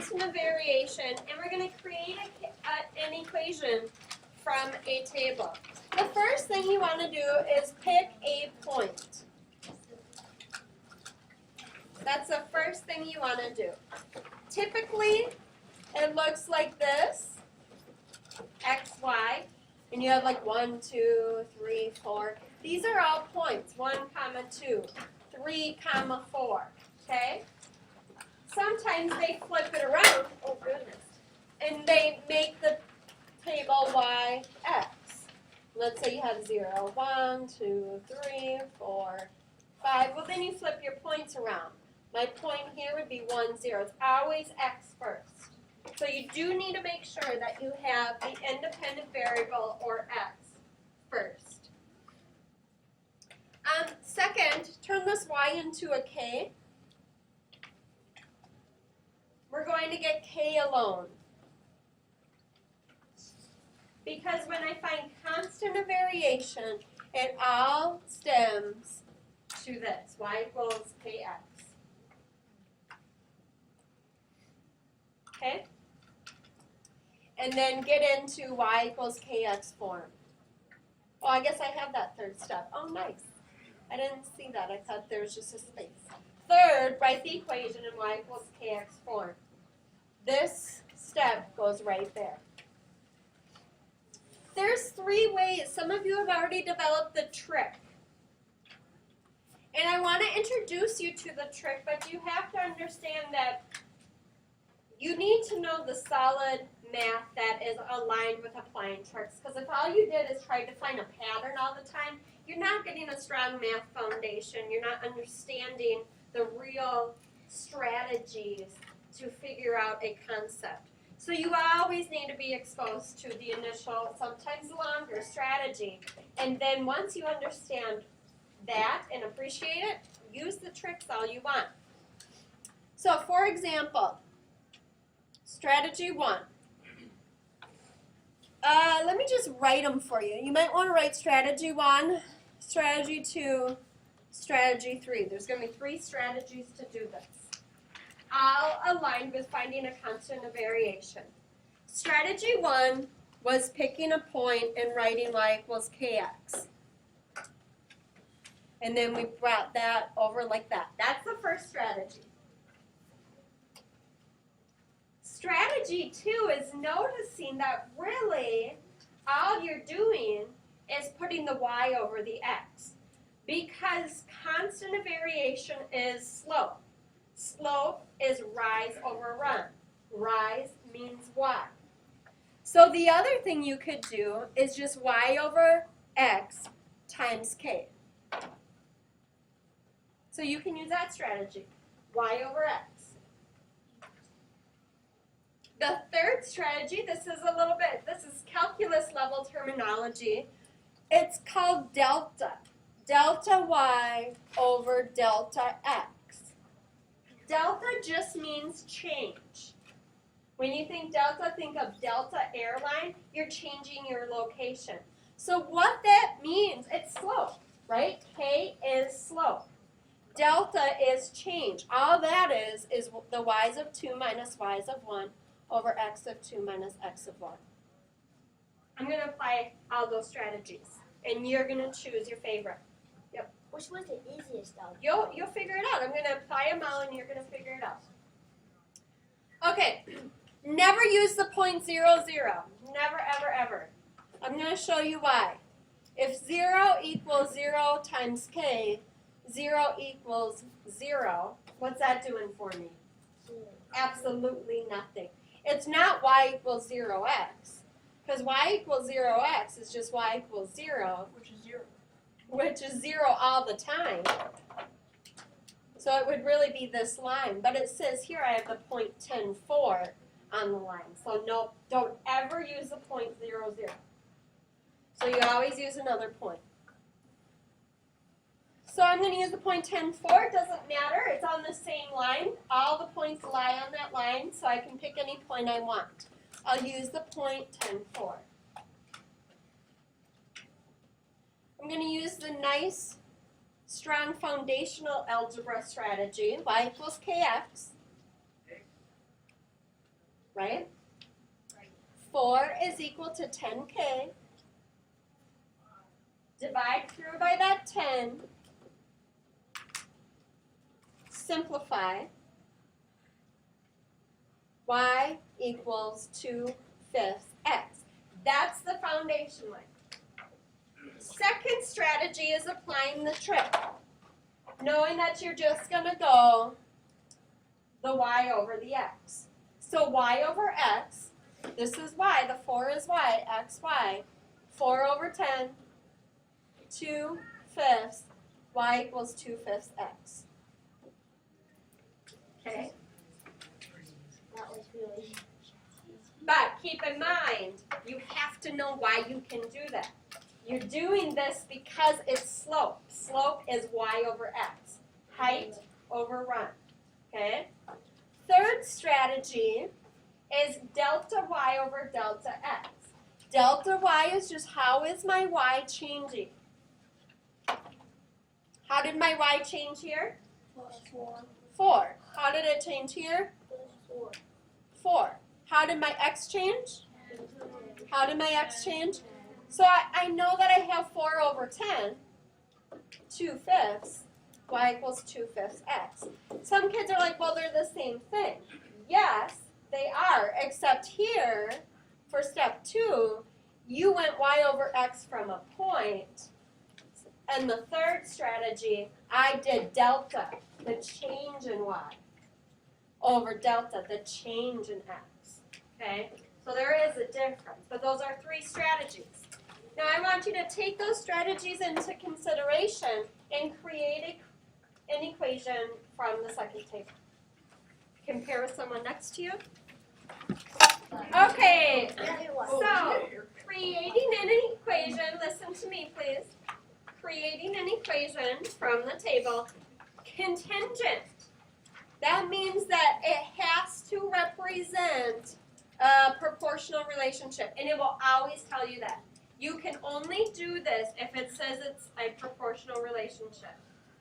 constant of variation, and we're going to create an equation from a table. The first thing you want to do is pick a point. That's the first thing you want to do. Typically, it looks like this, x, y, and you have like 1, 2, 3, 4. These are all points, 1, 2, 3, 4, okay? Sometimes they flip it around, oh goodness, and they make the table y, x. Let's say you have 0, 1, 2, 3, 4, 5. Well, then you flip your points around. My point here would be 1, 0. It's always x first. So you do need to make sure that you have the independent variable, or x, first. Second, turn this y into a k. We're going to get k alone. Because when I find constant of variation, it all stems to this, y equals kx. Okay? And then get into y equals kx form. Oh, I guess I have that third step. Oh, nice. I didn't see that. I thought there was just a space. Third, write the equation in y equals kx form. This step goes right there. There's 3 ways. Some of you have already developed the trick. And I want to introduce you to the trick, but you have to understand that you need to know the solid math that is aligned with applying tricks. Because if all you did is try to find a pattern all the time, you're not getting a strong math foundation. You're not understanding the real strategies to figure out a concept. So you always need to be exposed to the initial, sometimes longer strategy. And then once you understand that and appreciate it, use the tricks all you want. So for example, strategy 1. Let me just write them for you. You might want to write strategy 1, strategy 2, strategy 3. There's going to be 3 strategies to do this, all aligned with finding a constant of variation. Strategy 1 was picking a point and writing y equals kx. And then we brought that over like that. That's the first strategy. Strategy 2 is noticing that really all you're doing is putting the y over the x, because constant of variation is slope. Slope is rise over run. Rise means y. So the other thing you could do is just y over x times k. So you can use that strategy, y over x. The third strategy, this is calculus level terminology. It's called delta. Delta y over delta x. Delta just means change. When you think delta, think of Delta airline. You're changing your location. So what that means, it's slope, right? K is slope. Delta is change. All that is the y's of 2 minus y's of 1 over x of 2 minus x of 1. I'm going to apply all those strategies, and you're going to choose your favorite. Yep. Which one's the easiest though? You'll figure it out. I'm going to apply them all, and you're going to figure it out. Okay. Never use the point 0, 0. Never, ever, ever. I'm going to show you why. If 0 equals 0 times k, 0 equals 0, what's that doing for me? 0. Absolutely nothing. It's not y equals 0x, because y equals 0x is just y equals 0, Which is 0. which is 0 all the time. So it would really be this line. But it says here I have the point 10, 4 on the line. So no, don't ever use the point 0, 0. So you always use another point. So I'm going to use the point 10, 4. It doesn't matter. It's on the same line. All the points lie on that line, so I can pick any point I want. I'll use the point 10, 4. I'm going to use the nice, strong foundational algebra strategy, y equals kx. right? 4 is equal to 10k. Divide through by that 10. Simplify. Y equals 2/5 x. That's the foundation line. Second strategy is applying the trick. Knowing that you're just going to go the y over the x. So y over x, this is y, the 4 is y, x, y. 4 over 10, 2/5, y equals 2/5 x. Okay? That was really. But keep in mind, you have to know why you can do that. You're doing this because it's slope. Slope is y over x. Height over run. Okay? Third strategy is delta y over delta x. Delta y is just how is my y changing? How did my y change here? 4. 4. How did it change here? 4. 4. How did my x change? How did my x change? So I know that I have 4 over 10, 2/5, y equals 2/5 x. Some kids are like, well, they're the same thing. Yes, they are, except here, for step 2, you went y over x from a point. And the third strategy, I did delta, the change in y, over delta, the change in x. Okay? So there is a difference, but those are 3 strategies. Now I want you to take those strategies into consideration and create an equation from the second table. Compare with someone next to you. Okay, so creating an equation, listen to me please. Creating an equation from the table, contingent. That means that it has to represent a proportional relationship, and it will always tell you that. You can only do this if it says it's a proportional relationship.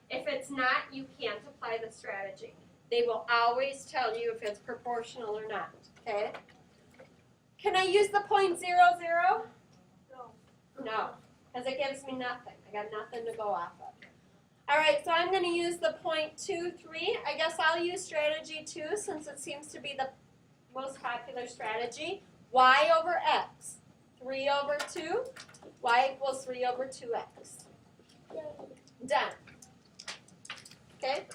If it's not, you can't apply the strategy. They will always tell you if it's proportional or not, okay? Can I use the point 0, 0? No, because it gives me nothing. I got nothing to go off of. All right, so I'm going to use the point 2, 3. I guess I'll use strategy 2 since it seems to be the most popular strategy. Y over x. 3 over 2, y equals 3 over 2x. Done. Okay,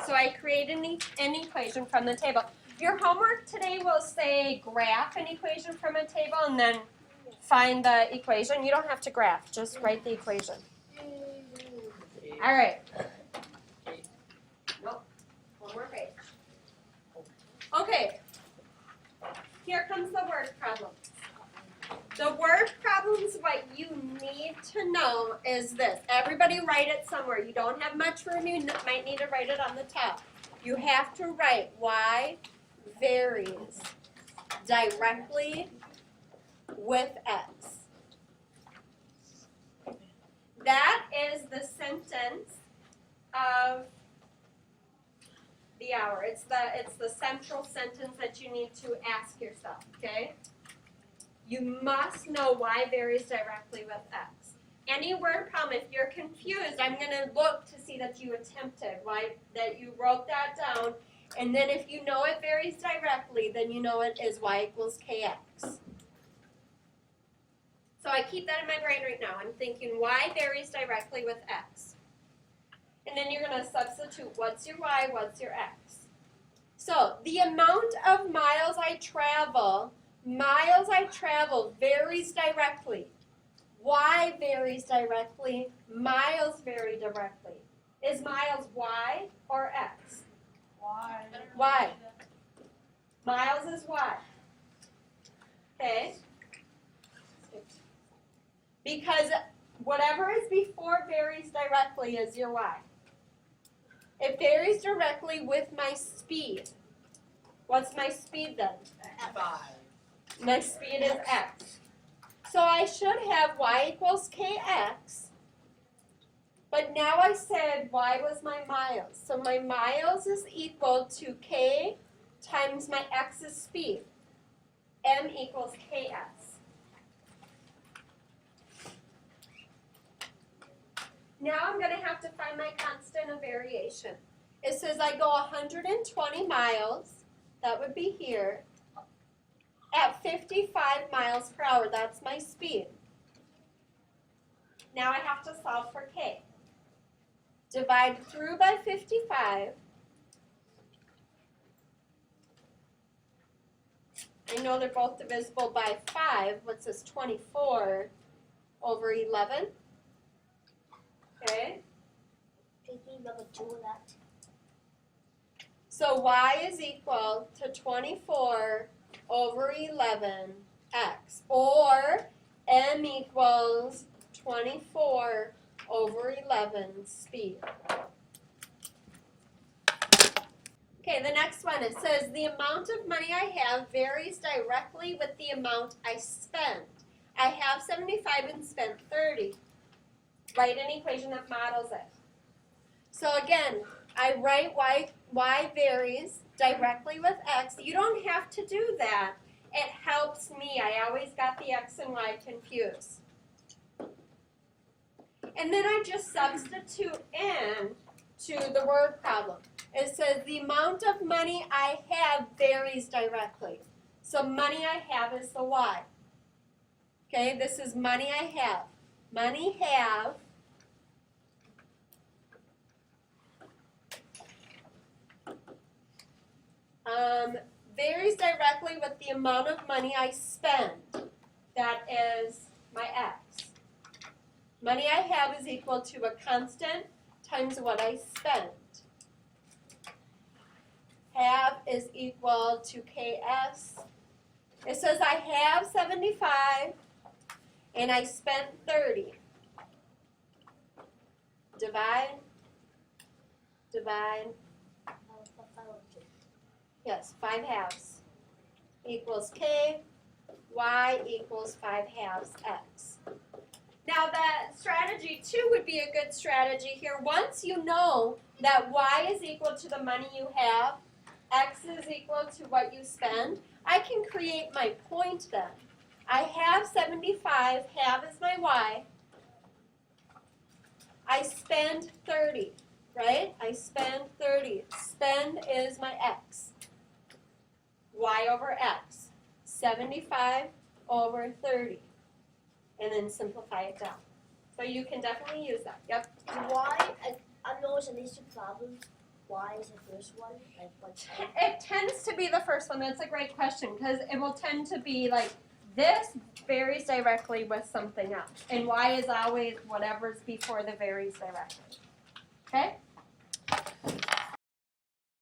so I created an equation from the table. Your homework today will say graph an equation from a table and then find the equation. You don't have to graph, just write the equation. All right. Nope, one more page. Okay, here comes the word problem. The word problems, what you need to know is this. Everybody write it somewhere. You don't have much room. You might need to write it on the top. You have to write y varies directly with x. That is the sentence of the hour. It's the central sentence that you need to ask yourself, okay? You must know y varies directly with x. Any word problem, if you're confused, I'm going to look to see that you attempted, right? That you wrote that down. And then if you know it varies directly, then you know it is y equals kx. So I keep that in my brain right now. I'm thinking y varies directly with x. And then you're going to substitute what's your y, what's your x. So the amount of miles I travel varies directly. Y varies directly, miles vary directly. Is miles y or x? Y. Y. Miles is y. Okay? Because whatever is before varies directly is your y. It varies directly with my speed. What's my speed then? 5. My speed is x. So I should have y equals kx. But now I said y was my miles. So my miles is equal to k times my x's speed. M equals KS. Now I'm going to have to find my constant of variation. It says I go 120 miles, that would be here, at 55 miles per hour. That's my speed. Now I have to solve for K. Divide through by 55. I know they're both divisible by 5. What's this, 24 over 11? Okay. Taking number 2 of that. So y is equal to 24 over 11x, or m equals 24 over 11 speed. Okay, the next one, it says the amount of money I have varies directly with the amount I spend. I have 75 and spent 30. Write an equation that models it. So again, I write y varies directly with x. You don't have to do that. It helps me. I always got the x and y confused. And then I just substitute in to the word problem. It says the amount of money I have varies directly. So money I have is the y. Okay, this is money I have. Money have varies directly with the amount of money I spend. That is my x. Money I have is equal to a constant times what I spent. Have is equal to KS. It says I have 75 and I spent 30. Divide. Yes, 5 halves equals K, Y equals 5 halves X. Now that strategy 2 would be a good strategy here. Once you know that Y is equal to the money you have, X is equal to what you spend, I can create my point then. I have 75, have is my Y. I spend 30, right? I spend 30. Spend is my X. Y over X. 75 over 30. And then simplify it down. So you can definitely use that. Yep. Why? I know it's an issue problem. Why is the first one? Like what's It tends to be the first one. That's a great question because it will tend to be like this varies directly with something else. And Y is always whatever's before the varies directly. Okay?